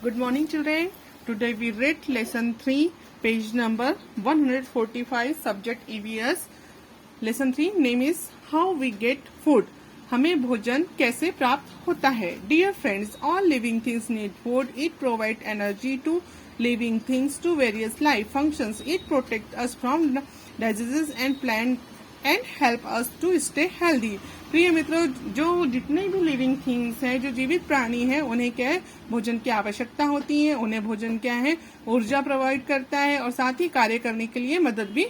Good morning, children. Today we read lesson 3, page number 145, subject EVS. Lesson 3 name is How we get food. हमें भोजन कैसे प्राप्त होता है. Dear friends, all living things need food. It provides energy to living things to various life functions. It protects us from diseases and plant and help us to stay healthy. प्रिय मित्रों, जो जितने भी लिविंग थिंग्स हैं, जो जीवित प्राणी हैं, उन्हें क्या है, भोजन की आवश्यकता होती है. उन्हें भोजन क्या है, ऊर्जा प्रोवाइड करता है और साथ ही कार्य करने के लिए मदद भी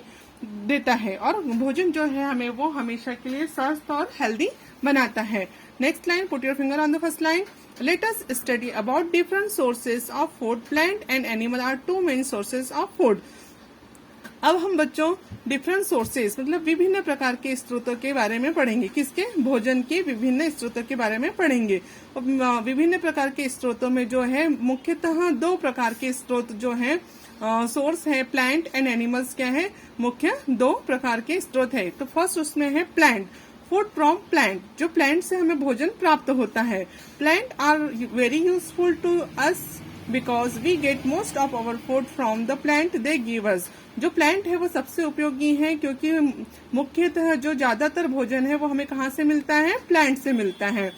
देता है. और भोजन जो है हमें वो हमेशा के लिए स्वस्थ और हेल्दी बनाता है. Next line, put your finger on the first line. Let us study about different sources of food. Plant and animal are two main sources of food. अब हम बच्चों डिफरेंट सोर्सेस मतलब विभिन्न प्रकार के स्रोतों के बारे में पढ़ेंगे. किसके? भोजन के विभिन्न स्रोतों के बारे में पढ़ेंगे. विभिन्न प्रकार के स्रोतों में जो है मुख्यतः दो प्रकार के स्रोत जो है सोर्स है, प्लांट एंड एनिमल्स. क्या है? मुख्य दो प्रकार के स्रोत है. तो फर्स्ट उसमें है प्लांट. फूड फ्रॉम प्लांट, जो प्लांट से हमें भोजन प्राप्त होता है. Plant are very useful to us because we get most of our food from the plant they give us. जो प्लांट है वो सबसे उपयोगी है क्योंकि मुख्यतः जो ज्यादातर भोजन है वो हमें कहाँ से मिलता है? प्लांट से मिलता है.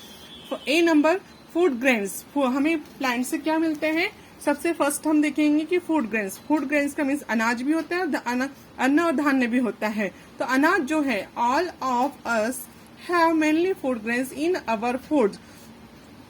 ए नंबर, फूड ग्रेन्स. हमें प्लांट से क्या मिलते हैं? सबसे फर्स्ट हम देखेंगे कि फूड ग्रेन्स. फूड ग्रेन्स का मीन्स अनाज भी होता है और अन्न और धान्य भी होता है. तो अनाज जो है, all of us have mainly food grains in our food.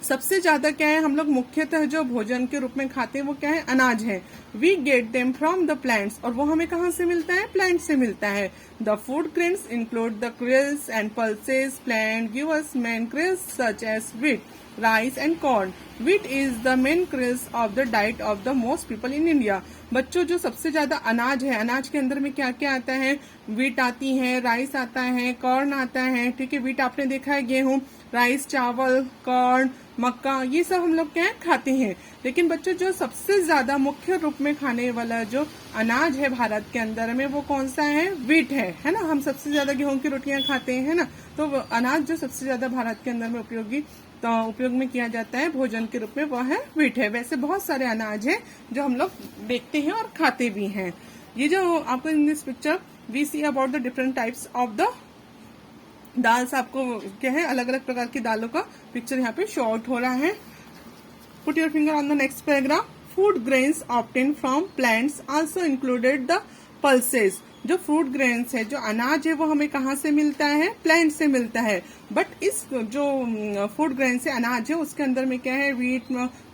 सबसे ज्यादा क्या है, हम लोग मुख्यतः जो भोजन के रूप में खाते हैं वो क्या है? अनाज है. We get them from the plants, और वो हमें कहाँ से मिलता है? प्लांट से मिलता है. The food grains include the cereals and pulses. Plant give us main cereals such as wheat, rice and corn. Wheat is the main cereals of the diet of the most people in India. बच्चों, जो सबसे ज्यादा अनाज है, अनाज के अंदर में क्या क्या आता है? व्हीट आती है, राइस आता है, कॉर्न आता है. ठीक है, व्हीट आपने देखा है, गेहूं, राइस चावल, कॉर्न, मक्का, ये सब हम लोग क्या खाते हैं. लेकिन बच्चों, जो सबसे ज्यादा मुख्य रूप में खाने वाला जो अनाज है भारत के अंदर में, वो कौन सा है? व्हीट है ना. हम सबसे ज्यादा गेहूं की रोटियां खाते हैं ना. तो अनाज जो सबसे ज्यादा भारत के अंदर में उपयोग में किया जाता है भोजन के रूप में, वो है व्हीट है. वैसे बहुत सारे अनाज है जो हम लोग देखते हैं और खाते भी हैं. ये जो आपको in this picture we see about the different types of the dals, आपको क्या है, अलग अलग प्रकार की दालों का पिक्चर यहाँ पे शो आउट हो रहा है. Put your finger on the next paragraph. Food grains obtain from plants also included the pulses. जो फ्रूट ग्रेन्स है, जो अनाज है, वो हमें कहाँ से मिलता है? प्लांट से मिलता है. बट इस जो फूड ग्रेन से अनाज है उसके अंदर में क्या है? व्हीट,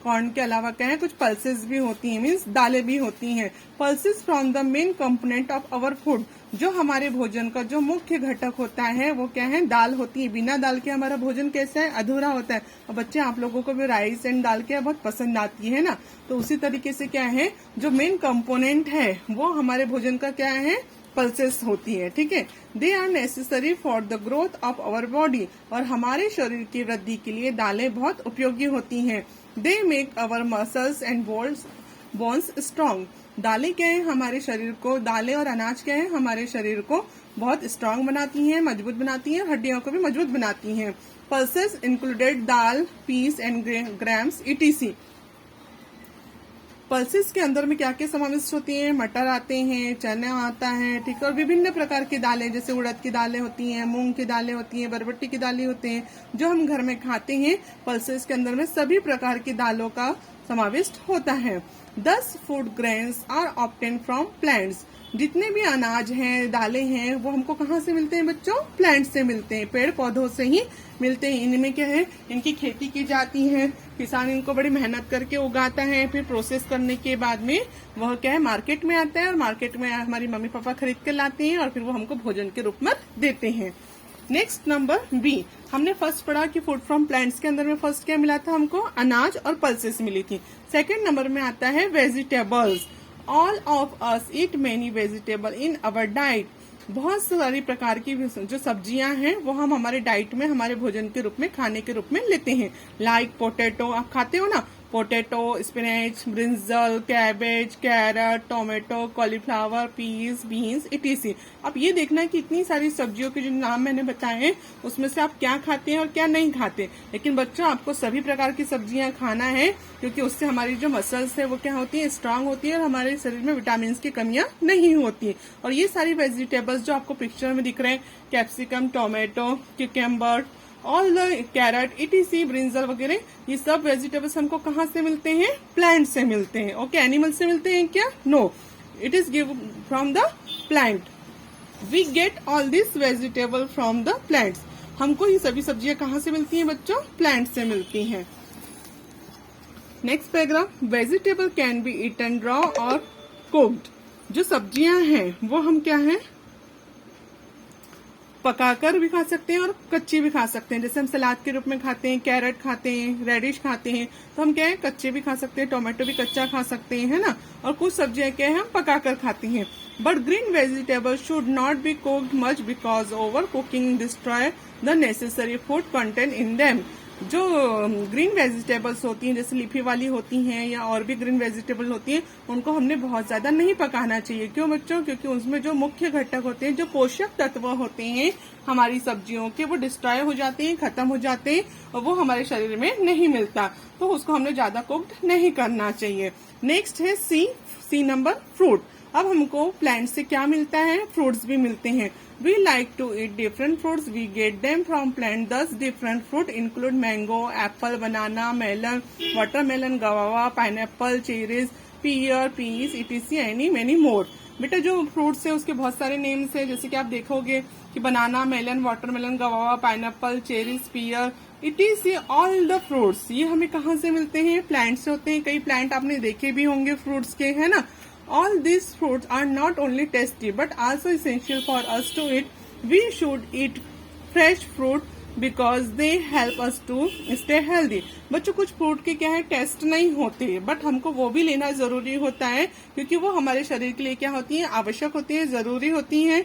कॉर्न के अलावा क्या है? कुछ पल्सेस भी होती हैं, मीन्स दालें भी होती हैं. Pulses from the main component of our food. जो हमारे भोजन का जो मुख्य घटक होता है वो क्या है? दाल होती है. बिना दाल के हमारा भोजन कैसा है? अधूरा होता है. और बच्चे, आप लोगों को भी राइस एंड दाल क्या बहुत पसंद आती है ना. तो उसी तरीके से क्या है, जो मेन कंपोनेंट है वो हमारे भोजन का क्या है? पल्सेस होती है. ठीक है, they are necessary for the growth of our body. और हमारे शरीर की वृद्धि के लिए दालें बहुत उपयोगी होती हैं. They make our muscles and bones strong. दालें क्या है? हमारे शरीर को, दालें और अनाज क्या है? हमारे शरीर को बहुत स्ट्रांग बनाती हैं, मजबूत बनाती हैं, हड्डियों को भी मजबूत बनाती हैं. Pulses included dal, peas and grams etc. Pulses के अंदर में क्या क्या समाविष्ट होती हैं? मटर आते हैं, चना आता है, ठीक है, और विभिन्न प्रकार की दालें, जैसे उड़द की दालें होती हैं, मूंग की दालें होती हैं, बरबट्टी की दालें होती हैं, जो हम घर में खाते हैं. पल्सेस के अंदर में सभी प्रकार की दालों का समाविष्ट होता है. 10 food grains are obtain from plants. जितने भी अनाज हैं, दालें हैं, वो हमको कहाँ से मिलते हैं बच्चों? प्लांट से मिलते हैं, पेड़ पौधों से ही मिलते हैं. इनमें क्या है? इनकी खेती की जाती है, किसान इनको बड़ी मेहनत करके उगाता है, फिर प्रोसेस करने के बाद में वह क्या है? मार्केट में आता है, और मार्केट में हमारी मम्मी पापा खरीद कर लाते हैं और फिर वो हमको भोजन के रूप में देते हैं. Next number B. हमने फर्स्ट पढ़ा कि फूड फ्रॉम प्लांट्स के अंदर में फर्स्ट क्या मिला था हमको? अनाज और पल्सेस मिली थी. सेकंड नंबर में आता है vegetables. All of us eat many vegetable in our diet. बहुत सारी प्रकार की जो सब्जियां हैं वो हम हमारे डाइट में, हमारे भोजन के रूप में, खाने के रूप में लेते हैं. लाइक पोटैटो, आप खाते हो ना. Potato, spinach, brinjal, cabbage, carrot, tomato, cauliflower, peas, beans etc. अब ये देखना है कि इतनी सारी सब्जियों के जो नाम मैंने बताए हैं उसमें से आप क्या खाते हैं और क्या नहीं खाते। लेकिन बच्चों आपको सभी प्रकार की सब्जियां खाना है, क्योंकि उससे हमारी जो मसल्स है वो क्या होती है, स्ट्रांग होती है और हमारे शरीर में विटामिन की कमियां नहीं होती। और ये सारी वेजिटेबल्स जो आपको पिक्चर में दिख रहे हैं, capsicum, tomato, cucumber, all the carat, etc., brinjal वगैरह, ये सब वेजिटेबल्स हमको कहाँ से मिलते हैं, प्लांट से मिलते हैं। ओके, एनिमल से मिलते हैं क्या? No, it is give from the plant. We get all this vegetable from the plants. हमको ये सभी सब्जियां कहाँ से मिलती हैं बच्चों? प्लांट से मिलती हैं। Next paragraph, vegetable can be eaten raw और कुक्ड। जो सब्जियां हैं वो हम क्या है, पकाकर भी खा सकते हैं और कच्ची भी खा सकते हैं। जैसे हम सलाद के रूप में खाते हैं, कैरेट खाते हैं, रेडिश खाते हैं, तो हम क्या है, कच्चे भी खा सकते हैं, टोमेटो भी कच्चा खा सकते हैं, है ना। और कुछ सब्जियां क्या है, हम पकाकर खाते हैं। But green vegetable should not be cooked much because over cooking destroy the necessary food content in them. जो ग्रीन वेजिटेबल्स होती हैं, जैसे लीफी वाली होती हैं या और भी ग्रीन वेजिटेबल होती हैं, उनको हमने बहुत ज्यादा नहीं पकाना चाहिए। क्यों बच्चों? क्योंकि उसमें जो मुख्य घटक होते हैं, जो पोषक तत्व होते हैं हमारी सब्जियों के, वो डिस्ट्रॉय हो जाते हैं, खत्म हो जाते हैं और वो हमारे शरीर में नहीं मिलता। तो उसको हमने ज्यादा कुक्ड नहीं करना चाहिए। नेक्स्ट है सी नंबर, फ्रूट। अब हमको प्लांट से क्या मिलता है? फ्रूट्स भी मिलते हैं। We like to eat different fruits. We get them from plant. Thus, different fruit include mango, apple, banana, melon, watermelon, guava, pineapple, cherries, pear, peas, etc. many more. बेटा जो फ्रूट्स है उसके बहुत सारे नेम्स है, जैसे कि आप देखोगे कि banana, melon, watermelon, guava, pineapple, cherries, pear, it is all the fruits. ये हमें कहाँ से मिलते हैं? प्लांट से होते हैं। कई प्लांट आपने देखे भी होंगे फ्रूट्स के, है ना। All these fruits are not only tasty but also essential for us to eat. We should eat fresh fruit because they help us to stay healthy. बच्चों कुछ फ्रूट के क्या है, टेस्ट नहीं होते, बट हमको वो भी लेना जरूरी होता है, क्योंकि वो हमारे शरीर के लिए क्या होती है, आवश्यक होती है, जरूरी होती है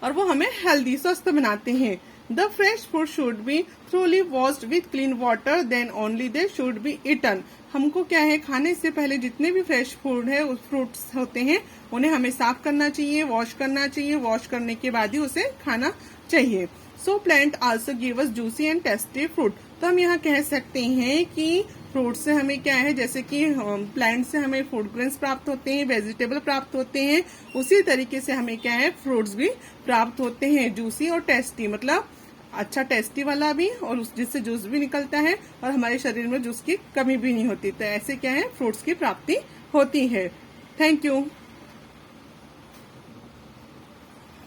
और वो हमें हेल्दी, स्वस्थ बनाते हैं। The fresh fruit should be thoroughly washed with clean water, then only they should be eaten. हमको क्या है, खाने से पहले जितने भी फ्रेश फूड है, उस फ्रूट्स होते हैं, उन्हें हमें साफ करना चाहिए, वॉश करना चाहिए, वॉश करने के बाद ही उसे खाना चाहिए। So plant also give us juicy and tasty fruit. तो हम यहाँ कह सकते हैं कि फ्रूट से हमें क्या है, जैसे कि प्लांट से हमें फूड ग्रेन्स प्राप्त होते हैं, वेजिटेबल प्राप्त होते हैं, उसी तरीके से हमें क्या है, फ्रूट्स भी प्राप्त होते हैं। जूसी और टेस्टी मतलब अच्छा टेस्टी वाला भी, और जिससे जूस भी निकलता है और हमारे शरीर में जूस की कमी भी नहीं होती। तो ऐसे क्या है, फ्रूट्स की प्राप्ति होती है। Thank you.